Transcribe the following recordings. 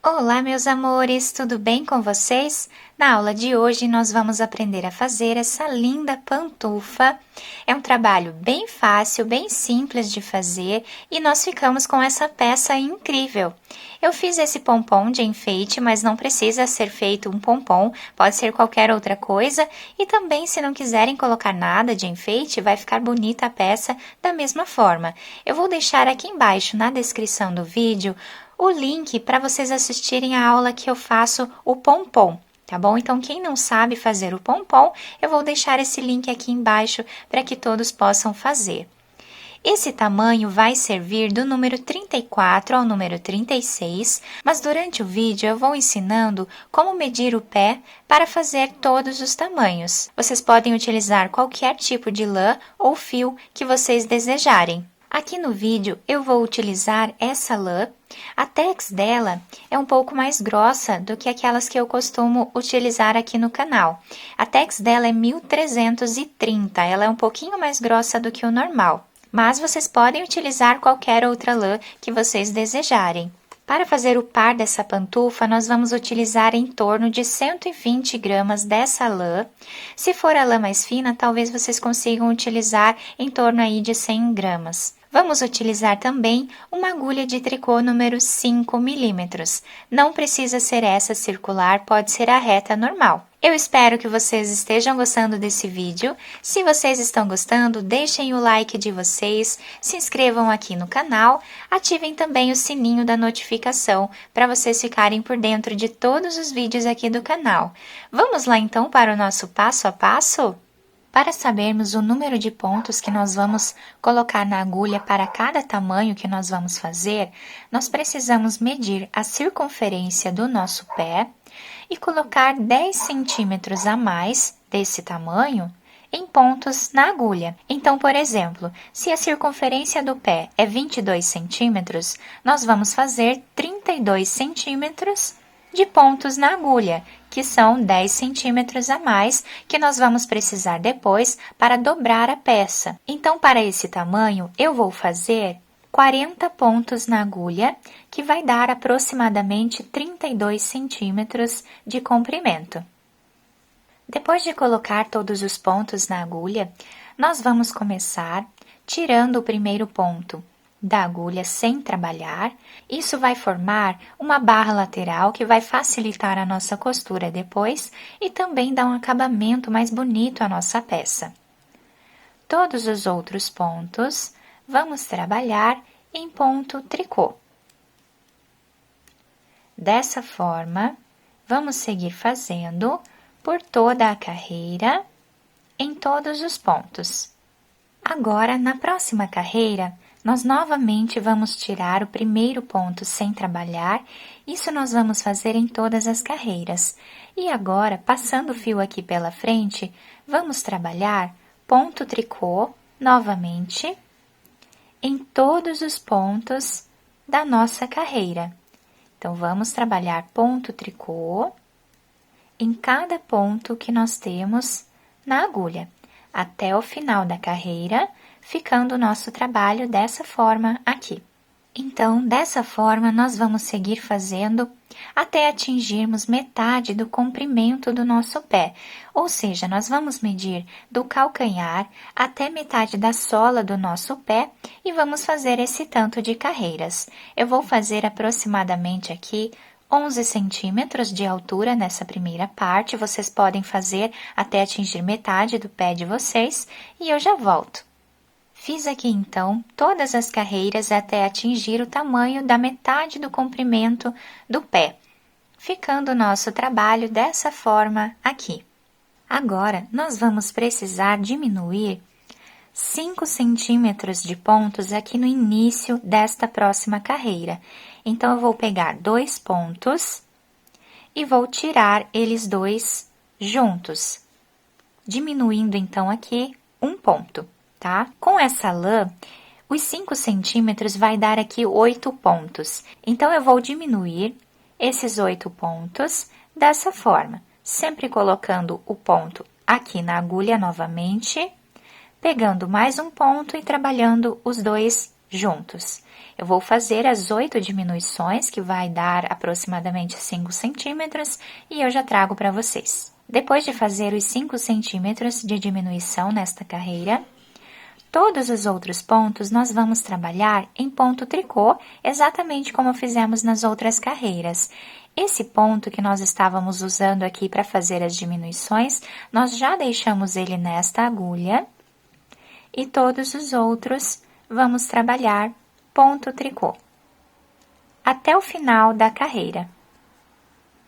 Olá, meus amores, tudo bem com vocês? Na aula de hoje, nós vamos aprender a fazer essa linda pantufa. É um trabalho bem fácil, bem simples de fazer e nós ficamos com essa peça incrível. Eu fiz esse pompom de enfeite, mas não precisa ser feito um pompom, pode ser qualquer outra coisa. E também, se não quiserem colocar nada de enfeite, vai ficar bonita a peça da mesma forma. Eu vou deixar aqui embaixo, na descrição do vídeo, o link para vocês assistirem a aula que eu faço o pompom, tá bom? Então, quem não sabe fazer o pompom, eu vou deixar esse link aqui embaixo para que todos possam fazer. Esse tamanho vai servir do número 34 ao número 36, mas durante o vídeo eu vou ensinando como medir o pé para fazer todos os tamanhos. Vocês podem utilizar qualquer tipo de lã ou fio que vocês desejarem. Aqui no vídeo eu vou utilizar essa lã. A tex dela é um pouco mais grossa do que aquelas que eu costumo utilizar aqui no canal. A tex dela é 1330, ela é um pouquinho mais grossa do que o normal. Mas vocês podem utilizar qualquer outra lã que vocês desejarem. Para fazer o par dessa pantufa, nós vamos utilizar em torno de 120 gramas dessa lã. Se for a lã mais fina, talvez vocês consigam utilizar em torno aí de 100 gramas. Vamos utilizar também uma agulha de tricô número 5 milímetros. Não precisa ser essa circular, pode ser a reta normal. Eu espero que vocês estejam gostando desse vídeo. Se vocês estão gostando, deixem o like de vocês, se inscrevam aqui no canal, ativem também o sininho da notificação para vocês ficarem por dentro de todos os vídeos aqui do canal. Vamos lá então para o nosso passo a passo? Para sabermos o número de pontos que nós vamos colocar na agulha para cada tamanho que nós vamos fazer, nós precisamos medir a circunferência do nosso pé e colocar 10 centímetros a mais desse tamanho em pontos na agulha. Então, por exemplo, se a circunferência do pé é 22 centímetros, nós vamos fazer 32 centímetros de pontos na agulha, que são 10 centímetros a mais que nós vamos precisar depois para dobrar a peça. Então, para esse tamanho, eu vou fazer 40 pontos na agulha, que vai dar aproximadamente 32 centímetros de comprimento. Depois de colocar todos os pontos na agulha, nós vamos começar tirando o primeiro ponto da agulha sem trabalhar. Isso vai formar uma barra lateral que vai facilitar a nossa costura depois e também dar um acabamento mais bonito à nossa peça. Todos os outros pontos vamos trabalhar em ponto tricô. Dessa forma, vamos seguir fazendo por toda a carreira, em todos os pontos. Agora, na próxima carreira, nós novamente vamos tirar o primeiro ponto sem trabalhar, isso nós vamos fazer em todas as carreiras. E agora, passando o fio aqui pela frente, vamos trabalhar ponto tricô, novamente, em todos os pontos da nossa carreira. Então, vamos trabalhar ponto tricô em cada ponto que nós temos na agulha, até o final da carreira, ficando o nosso trabalho dessa forma aqui. Então, dessa forma, nós vamos seguir fazendo até atingirmos metade do comprimento do nosso pé, ou seja, nós vamos medir do calcanhar até metade da sola do nosso pé e vamos fazer esse tanto de carreiras. Eu vou fazer aproximadamente aqui 11 centímetros de altura nessa primeira parte, vocês podem fazer até atingir metade do pé de vocês e eu já volto. Fiz aqui, então, todas as carreiras até atingir o tamanho da metade do comprimento do pé, ficando o nosso trabalho dessa forma aqui. Agora, nós vamos precisar diminuir 5 centímetros de pontos aqui no início desta próxima carreira. Então, eu vou pegar 2 pontos e vou tirar eles dois juntos, diminuindo, então, aqui um ponto. Tá? Com essa lã, os 5 centímetros vai dar aqui 8 pontos. Então, eu vou diminuir esses 8 pontos dessa forma, sempre colocando o ponto aqui na agulha novamente, pegando mais um ponto e trabalhando os dois juntos. Eu vou fazer as 8 diminuições, que vai dar aproximadamente 5 centímetros, e eu já trago para vocês. Depois de fazer os 5 centímetros de diminuição nesta carreira, todos os outros pontos nós vamos trabalhar em ponto tricô, exatamente como fizemos nas outras carreiras. Esse ponto que nós estávamos usando aqui para fazer as diminuições, nós já deixamos ele nesta agulha, e todos os outros vamos trabalhar ponto tricô, até o final da carreira.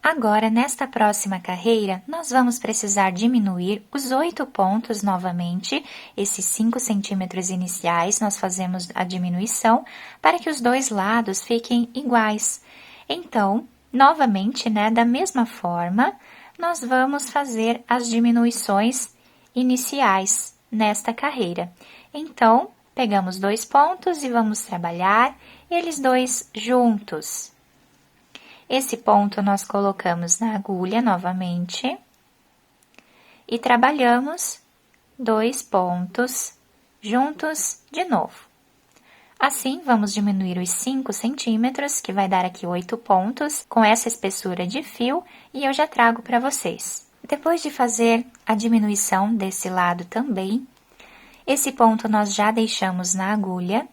Agora, nesta próxima carreira, nós vamos precisar diminuir os 8 pontos novamente, esses 5 centímetros iniciais, nós fazemos a diminuição para que os dois lados fiquem iguais. Então, novamente, né, da mesma forma, nós vamos fazer as diminuições iniciais nesta carreira. Então, pegamos 2 pontos e vamos trabalhar eles dois juntos. Esse ponto nós colocamos na agulha novamente e trabalhamos 2 pontos juntos de novo. Assim, vamos diminuir os 5 centímetros, que vai dar aqui 8 pontos, com essa espessura de fio, e eu já trago para vocês. Depois de fazer a diminuição desse lado também, esse ponto nós já deixamos na agulha.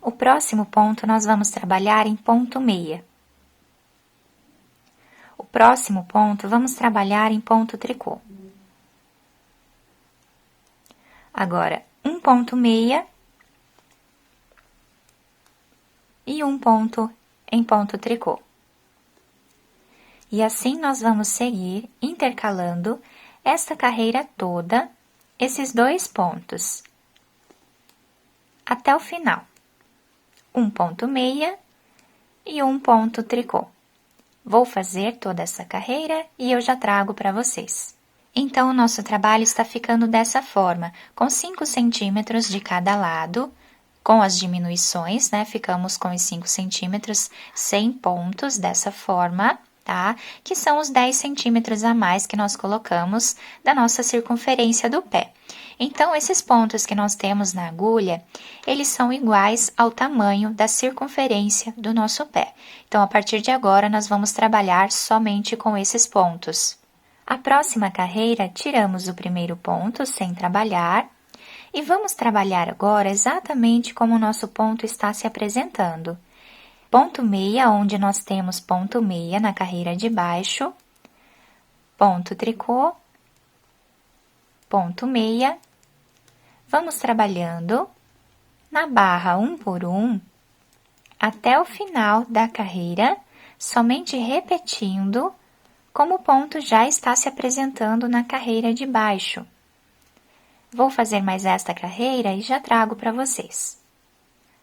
O próximo ponto nós vamos trabalhar em ponto meia. O próximo ponto vamos trabalhar em ponto tricô. Agora, um ponto meia e um ponto em ponto tricô. E assim nós vamos seguir intercalando esta carreira toda, esses 2 pontos, até o final. Um ponto meia e um ponto tricô. Vou fazer toda essa carreira e eu já trago para vocês. Então, o nosso trabalho está ficando dessa forma, com 5 centímetros de cada lado, com as diminuições, né? Ficamos com os 5 centímetros sem pontos, dessa forma, tá? Que são os 10 centímetros a mais que nós colocamos da nossa circunferência do pé. Então, esses pontos que nós temos na agulha, eles são iguais ao tamanho da circunferência do nosso pé. Então, a partir de agora, nós vamos trabalhar somente com esses pontos. A próxima carreira, tiramos o primeiro ponto sem trabalhar e vamos trabalhar agora exatamente como o nosso ponto está se apresentando. Ponto meia, onde nós temos ponto meia na carreira de baixo, ponto tricô, ponto meia. Vamos trabalhando na barra 1 por 1 até o final da carreira, somente repetindo como o ponto já está se apresentando na carreira de baixo. Vou fazer mais esta carreira e já trago para vocês.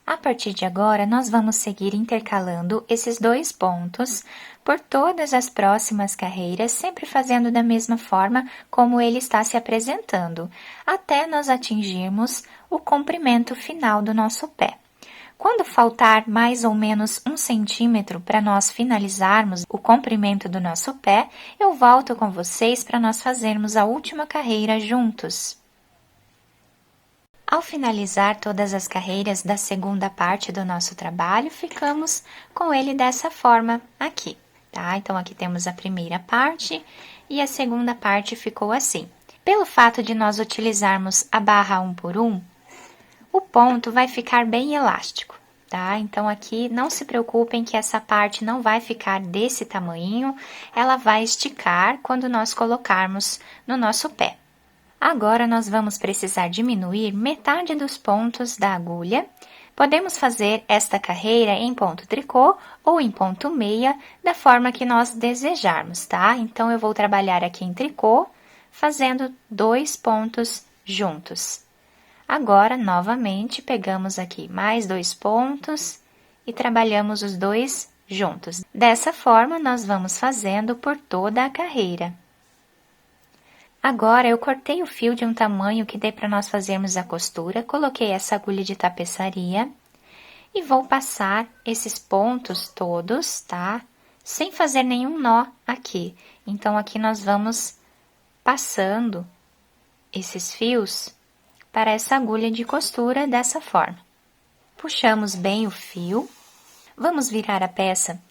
A partir de agora, nós vamos seguir intercalando esses 2 pontos por todas as próximas carreiras, sempre fazendo da mesma forma como ele está se apresentando, até nós atingirmos o comprimento final do nosso pé. Quando faltar mais ou menos 1 centímetro para nós finalizarmos o comprimento do nosso pé, eu volto com vocês para nós fazermos a última carreira juntos. Ao finalizar todas as carreiras da segunda parte do nosso trabalho, ficamos com ele dessa forma aqui, tá? Então, aqui temos a primeira parte e a segunda parte ficou assim. Pelo fato de nós utilizarmos a barra 1 por 1, o ponto vai ficar bem elástico, tá? Então, aqui não se preocupem que essa parte não vai ficar desse tamanho, ela vai esticar quando nós colocarmos no nosso pé. Agora, nós vamos precisar diminuir metade dos pontos da agulha. Podemos fazer esta carreira em ponto tricô ou em ponto meia, da forma que nós desejarmos, tá? Então, eu vou trabalhar aqui em tricô, fazendo 2 pontos juntos. Agora, novamente, pegamos aqui mais 2 pontos e trabalhamos os 2 juntos. Dessa forma, nós vamos fazendo por toda a carreira. Agora, eu cortei o fio de um tamanho que dê para nós fazermos a costura, coloquei essa agulha de tapeçaria e vou passar esses pontos todos, tá? Sem fazer nenhum nó aqui. Então, aqui nós vamos passando esses fios para essa agulha de costura dessa forma. puxamos bem o fio, vamos virar a peça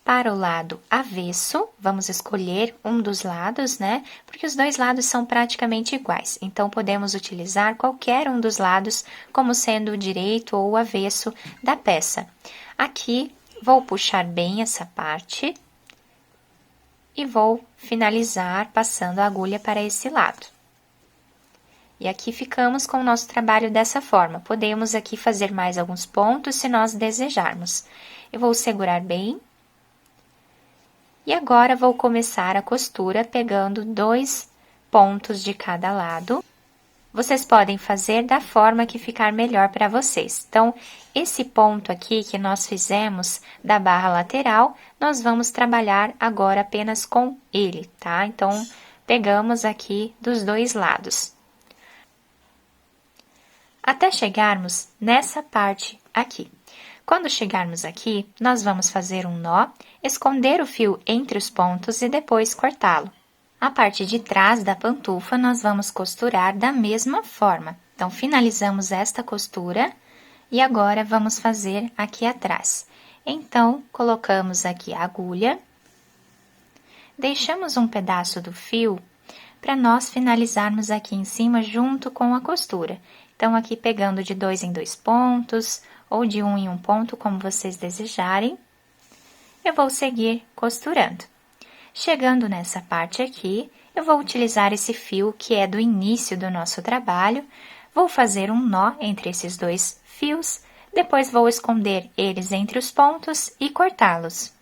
para o lado avesso, vamos escolher um dos lados, né? Porque os dois lados são praticamente iguais, então podemos utilizar qualquer um dos lados como sendo o direito ou o avesso da peça. Aqui, vou puxar bem essa parte e vou finalizar passando a agulha para esse lado. E aqui ficamos com o nosso trabalho dessa forma. Podemos aqui fazer mais alguns pontos se nós desejarmos. Eu vou segurar bem. E agora, vou começar a costura pegando 2 pontos de cada lado. Vocês podem fazer da forma que ficar melhor para vocês. Então, esse ponto aqui que nós fizemos da barra lateral, nós vamos trabalhar agora apenas com ele, tá? Então, pegamos aqui dos 2 lados. Até chegarmos nessa parte aqui. Quando chegarmos aqui, nós vamos fazer um nó, esconder o fio entre os pontos e depois cortá-lo. A parte de trás da pantufa, nós vamos costurar da mesma forma. Então, finalizamos esta costura e agora vamos fazer aqui atrás. Então, colocamos aqui a agulha, deixamos um pedaço do fio para nós finalizarmos aqui em cima junto com a costura. Então, aqui pegando de 2 em 2 pontos, ou de 1 em 1 ponto, como vocês desejarem, eu vou seguir costurando. Chegando nessa parte aqui, eu vou utilizar esse fio que é do início do nosso trabalho, vou fazer um nó entre esses 2 fios, depois vou esconder eles entre os pontos e cortá-los.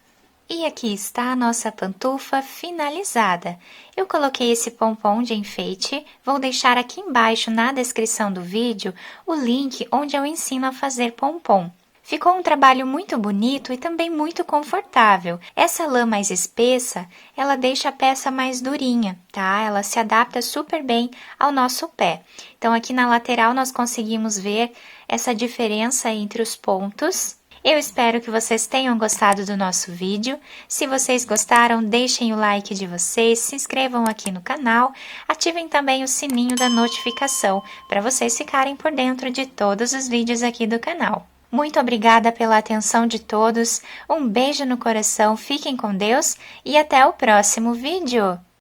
E aqui está a nossa pantufa finalizada. Eu coloquei esse pompom de enfeite, vou deixar aqui embaixo na descrição do vídeo o link onde eu ensino a fazer pompom. Ficou um trabalho muito bonito e também muito confortável. Essa lã mais espessa, ela deixa a peça mais durinha, tá? Ela se adapta super bem ao nosso pé. Então, aqui na lateral nós conseguimos ver essa diferença entre os pontos. Eu espero que vocês tenham gostado do nosso vídeo. Se vocês gostaram, deixem o like de vocês, se inscrevam aqui no canal, ativem também o sininho da notificação para vocês ficarem por dentro de todos os vídeos aqui do canal. Muito obrigada pela atenção de todos, um beijo no coração, fiquem com Deus e até o próximo vídeo!